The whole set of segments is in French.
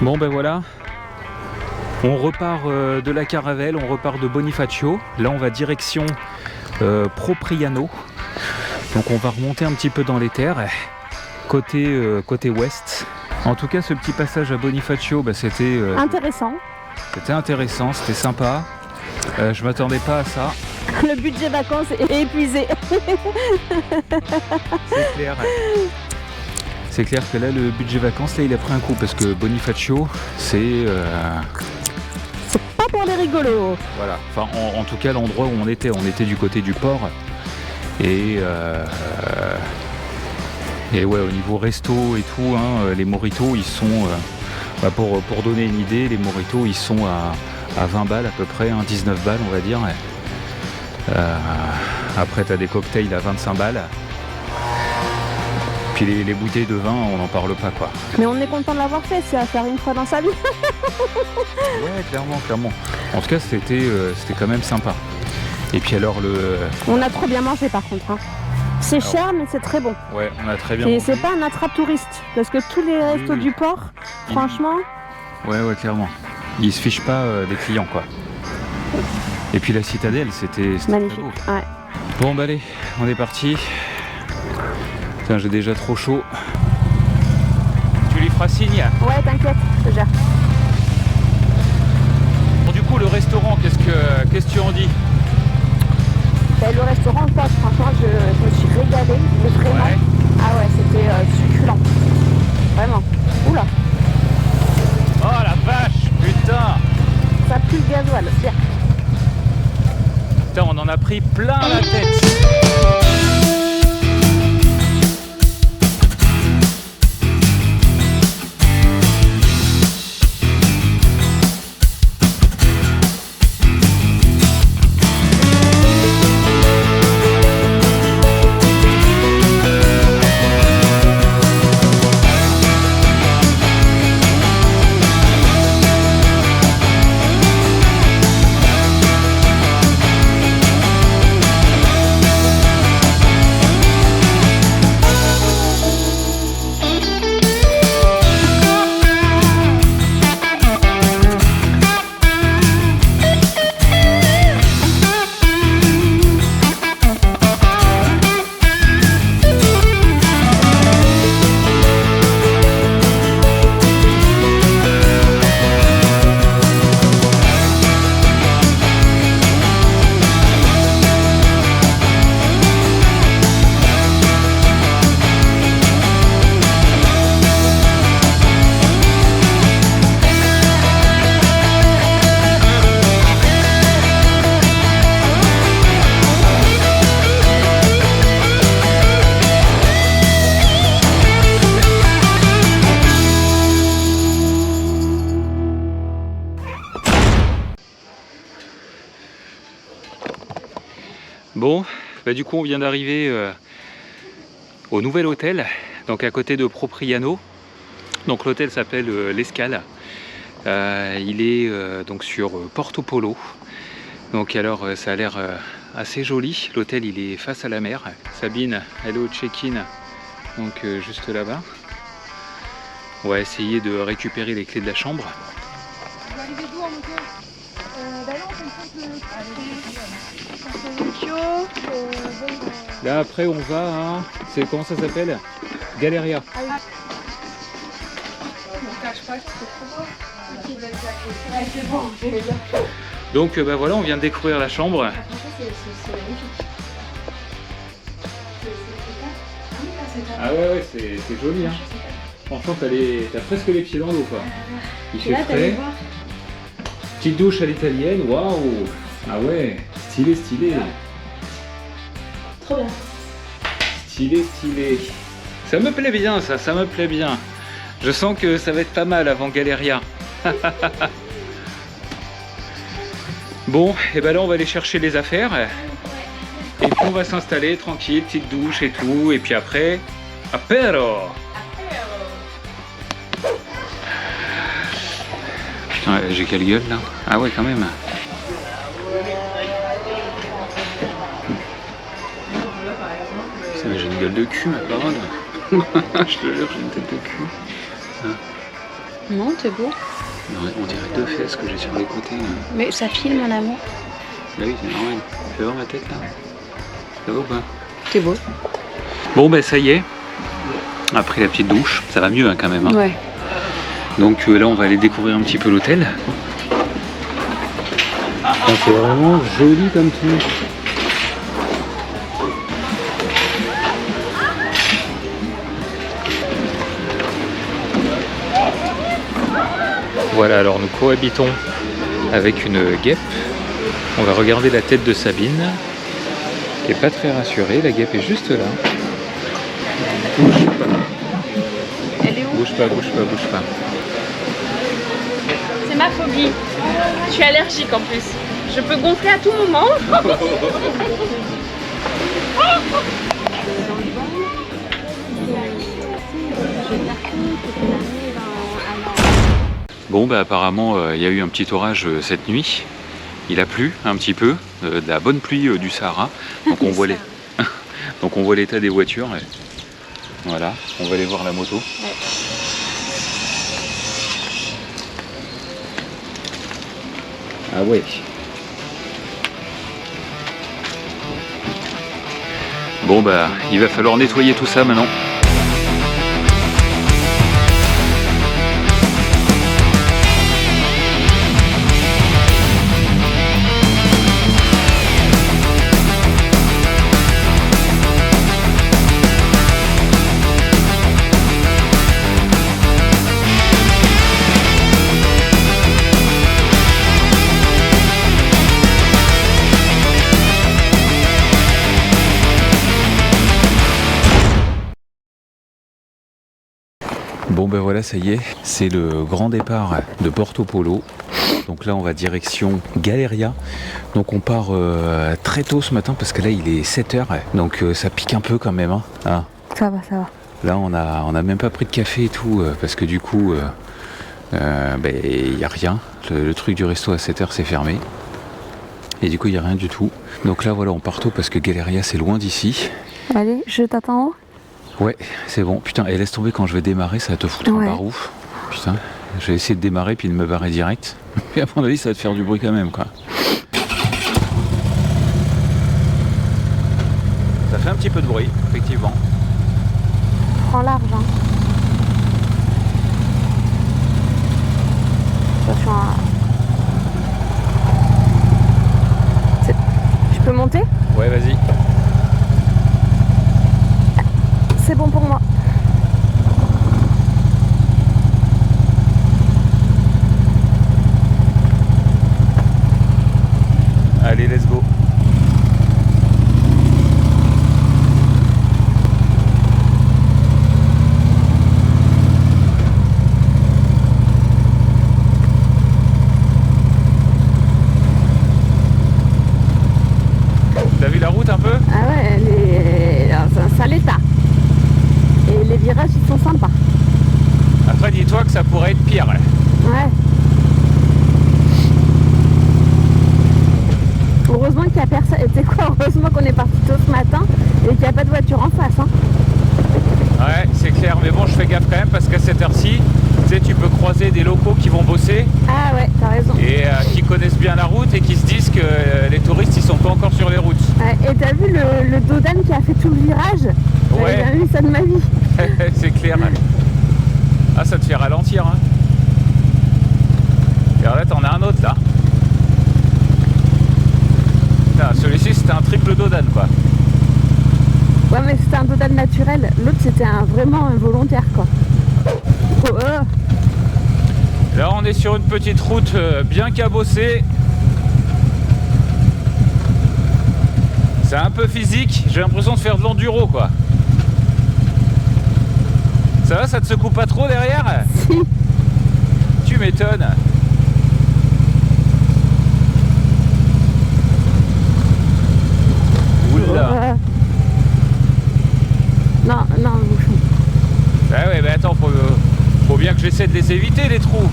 Bon ben voilà, on repart de la Caravelle, on repart de Bonifacio. Là on va direction Propriano. Donc on va remonter un petit peu dans les terres, côté ouest. En tout cas ce petit passage à Bonifacio, bah, c'était intéressant. C'était intéressant, c'était sympa. Je m'attendais pas à ça. Le budget vacances est épuisé. C'est clair. C'est clair que là le budget vacances là il a pris un coup parce que Bonifacio c'est pas pour les rigolos. voilà. Enfin en tout cas l'endroit où on était du côté du port et ouais au niveau resto et tout hein, les mojitos ils sont pour donner une idée les mojitos ils sont à 20 balles à peu près, hein, 19 balles on va dire. Après tu as des cocktails à 25 balles. Puis les bouteilles de vin, on n'en parle pas quoi. Mais on est content de l'avoir fait, c'est à faire une fois dans sa vie. Ouais, clairement. En tout cas, c'était quand même sympa. Et puis alors On a trop bien mangé par contre. Hein. C'est cher, mais c'est très bon. Ouais, on a très bien Et mangé. c'est pas un attrape-touriste, parce que tous les restos du port, franchement... Ouais, clairement. Ils se fichent pas des clients quoi. Et puis la citadelle, c'était magnifique. Très beau. Ouais. Bon bah allez, on est parti. Putain, j'ai déjà trop chaud. Tu lui feras signe? Ouais, t'inquiète, je gère. Bon, du coup, le restaurant, qu'est-ce que tu en dis? Ben, le restaurant, franchement, je me suis régalée, mais vraiment. Ouais. Ah ouais, c'était succulent. Vraiment. Oula. Oh la vache, putain. Ça pue le gasoil, bien. Putain, on en a pris plein la tête. Bon, bah du coup on vient d'arriver au nouvel hôtel, donc à côté de Propriano. Donc l'hôtel s'appelle l'Escale. Il est donc sur Porto Polo. Donc alors ça a l'air assez joli. L'hôtel il est face à la mer. Sabine, elle est au check-in, donc juste là-bas. On va essayer de récupérer les clés de la chambre. Vous arrivez d'où en moto? Là après on va à... comment ça s'appelle? Galeria. Ah oui. Donc bah voilà, on vient de découvrir la chambre. Ah ouais, c'est joli hein. Franchement t'as presque les pieds dans l'eau quoi. Il fait frais. Petite douche à l'italienne, waouh. Ah ouais, stylé. Trop bien. Stylé. Ça me plaît bien ça me plaît bien. Je sens que ça va être pas mal avant Galeria. Bon, et ben là on va aller chercher les affaires. Et puis on va s'installer tranquille, petite douche et tout. Et puis après, apéro. Putain, j'ai quelle gueule là? Ah ouais quand même. J'ai une gueule de cul ma parole. Je te jure, j'ai une tête de cul. Non, t'es beau. Ouais, on dirait deux fesses que j'ai sur les côtés. Là. Mais ça filme, mon amour. Bah oui, c'est normal. Fais voir ma tête là. Ça va ou pas? T'es beau. Bon, ben ça y est. Après la petite douche, ça va mieux hein, quand même. Hein. Ouais. Donc là, on va aller découvrir un petit peu l'hôtel. C'est vraiment joli comme tout. Voilà, alors nous cohabitons avec une guêpe. On va regarder la tête de Sabine, qui n'est pas très rassurée. La guêpe est juste là. Bouge pas. Elle est où? Bouge pas, bouge pas, bouge pas. C'est ma phobie. Je suis allergique en plus. Je peux gonfler à tout moment. Bon, bah apparemment, il y a eu un petit orage cette nuit. Il a plu un petit peu, de la bonne pluie du Sahara. Donc on voit donc on voit l'état des voitures. Et... Voilà, on va aller voir la moto. Ouais. Ah ouais. Bon bah, il va falloir nettoyer tout ça maintenant. Bon ben voilà, ça y est, c'est le grand départ de Porto Polo. Donc là on va direction Galeria. Donc on part très tôt ce matin parce que là il est 7h. Donc ça pique un peu quand même. Hein. Ah. Ça va, ça va. Là on a même pas pris de café et tout parce que du coup il n'y a rien. Le truc du resto à 7h c'est fermé. Et du coup il n'y a rien du tout. Donc là voilà, on part tôt parce que Galeria c'est loin d'ici. Allez, je t'attends en haut. Ouais, c'est bon. Putain, et laisse tomber quand je vais démarrer, ça va te foutre un barou. Putain, je vais essayer de démarrer puis de me barrer direct. Mais à mon avis, ça va te faire du bruit quand même, quoi. Ça fait un petit peu de bruit, effectivement. Prends large, hein. Attention à... Je peux monter? Ouais, vas-y. C'est bon pour moi. Allez, let's go. T'as vu la route un peu? Ah ouais, c'est un sale état. Et les virages ils sont sympas. Après dis-toi que ça pourrait être pire. Ouais. Heureusement qu'il n'y a personne. Tu sais quoi, heureusement qu'on est parti tôt ce matin et qu'il n'y a pas de voiture en face. Hein. Ouais, c'est clair, mais bon, je fais gaffe quand même parce qu'à cette heure-ci, tu sais, tu peux croiser des locaux qui vont bosser. Ah ouais, t'as raison. Et qui connaissent bien la route et qui se disent que les touristes ils sont pas encore sur les routes. Ouais, et t'as vu le Dodan qui a fait tout le virage? Ouais. J'ai jamais vu ça de ma vie. C'est clair. Ah, ça te fait ralentir. Hein. Et alors là, t'en as un autre là. Celui-ci c'était un triple Dodan quoi. Ouais, mais c'était un Dodan naturel. L'autre c'était vraiment un volontaire quoi. Oh, oh. Là on est sur une petite route bien cabossée. C'est un peu physique, j'ai l'impression de faire de l'enduro quoi. Ça va, ça te secoue pas trop derrière? Si. Tu m'étonnes. Oula. Non, non, bouchon. Bah ouais, bah attends, faut bien que j'essaie de les éviter les trous.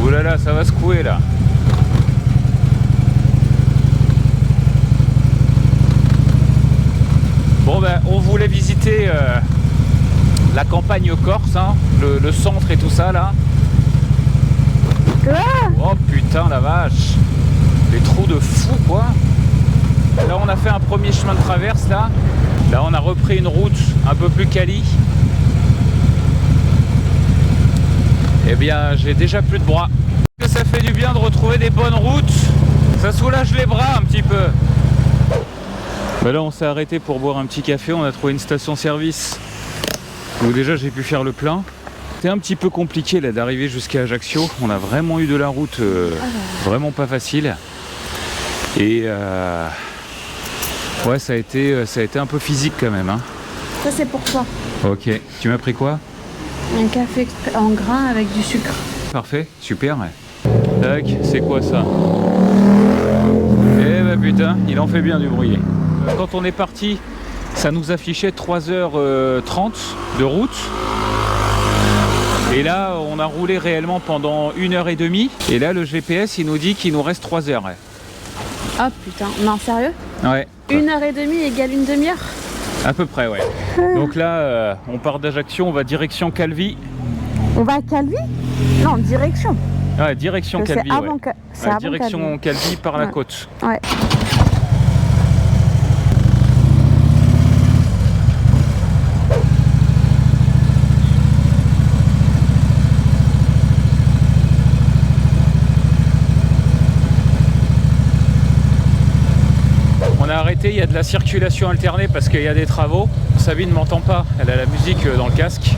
Ouh là là, ça va secouer là. Bon ben on voulait visiter la campagne corse, hein, le centre et tout ça là. Oh putain la vache, les trous de fou quoi. Là on a fait un premier chemin de traverse là. Là on a repris une route un peu plus quali. Eh bien j'ai déjà plus de bras. Ça fait du bien de retrouver des bonnes routes. Ça soulage les bras un petit peu. Bah là on s'est arrêté pour boire un petit café. On a trouvé une station-service où déjà j'ai pu faire le plein. C'était un petit peu compliqué là d'arriver jusqu'à Ajaccio. On a vraiment eu de la route vraiment pas facile. Et ouais ça a été un peu physique quand même hein. Ça c'est pour toi. Ok, tu m'as pris quoi? Un café en grain avec du sucre. Parfait, super. Tac, c'est quoi ça? Eh bah putain, il en fait bien du bruit. Quand on est parti, ça nous affichait 3h30 de route. Et là, on a roulé réellement pendant 1h30. Et là, le GPS, il nous dit qu'il nous reste 3 heures. Oh putain, non sérieux? Ouais. 1h30 égale une demi-heure? À peu près, ouais. Donc là, on part d'Ajaccio, on va direction Calvi. On va à Calvi? Non, direction. Ouais, direction Calvi, ouais. C'est avant direction Calvi. Calvi par la côte. Ouais. On a arrêté, il y a de la circulation alternée parce qu'il y a des travaux. Sabine ne m'entend pas, elle a la musique dans le casque.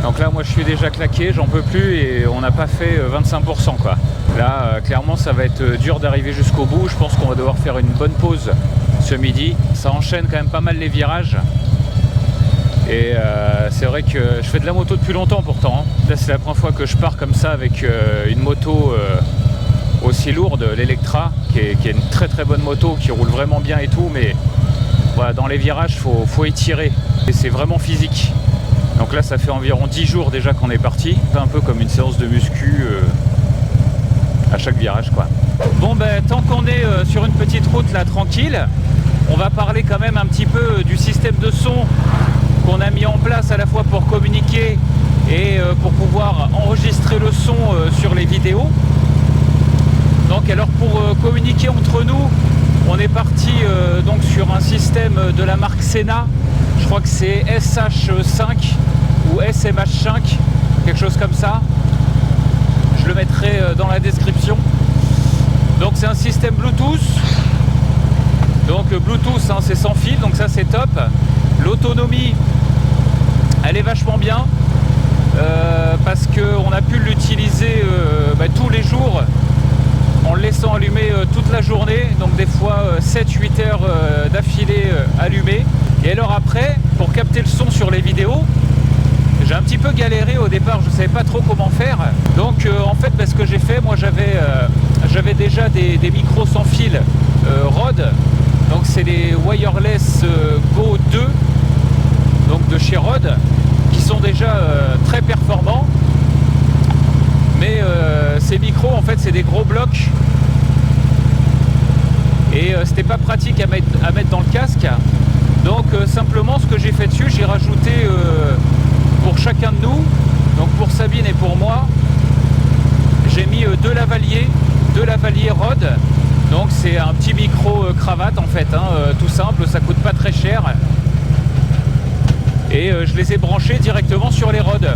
Donc là moi je suis déjà claqué, j'en peux plus et on n'a pas fait 25% quoi. Là clairement ça va être dur d'arriver jusqu'au bout. Je pense qu'on va devoir faire une bonne pause ce midi. Ça enchaîne quand même pas mal les virages. Et c'est vrai que je fais de la moto depuis longtemps pourtant. Là c'est la première fois que je pars comme ça avec une moto aussi lourde, l'Electra, qui est une très très bonne moto, qui roule vraiment bien et tout, mais voilà, dans les virages faut étirer et c'est vraiment physique. Donc là ça fait environ 10 jours déjà qu'on est parti, un peu comme une séance de muscu à chaque virage quoi. Bon ben tant qu'on est sur une petite route là tranquille, on va parler quand même un petit peu du système de son qu'on a mis en place à la fois pour communiquer et pour pouvoir enregistrer le son sur les vidéos. Donc alors pour communiquer entre nous, on est parti donc sur un système de la marque Sena. Je crois que c'est SH5 ou SMH5, quelque chose comme ça. Je le mettrai dans la description. Donc c'est un système Bluetooth. Donc Bluetooth hein, c'est sans fil, donc ça c'est top. L'autonomie, elle est vachement bien parce qu'on a pu l'utiliser tous les jours en le laissant allumer toute la journée, donc des fois 7-8 heures d'affilée allumé. Et alors après, pour capter le son sur les vidéos, j'ai un petit peu galéré au départ, je ne savais pas trop comment faire. Donc en fait, ce que j'ai fait, moi j'avais déjà des micros sans fil Rode, donc c'est les Wireless Go 2, donc de chez Rode, qui sont déjà très performants. Mais ces micros en fait c'est des gros blocs et c'était pas pratique à mettre dans le casque. Donc simplement ce que j'ai fait dessus, j'ai rajouté pour chacun de nous, donc pour Sabine et pour moi, j'ai mis deux lavaliers Rode. Donc c'est un petit micro cravate en fait, hein, tout simple, ça coûte pas très cher. Et je les ai branchés directement sur les Rode.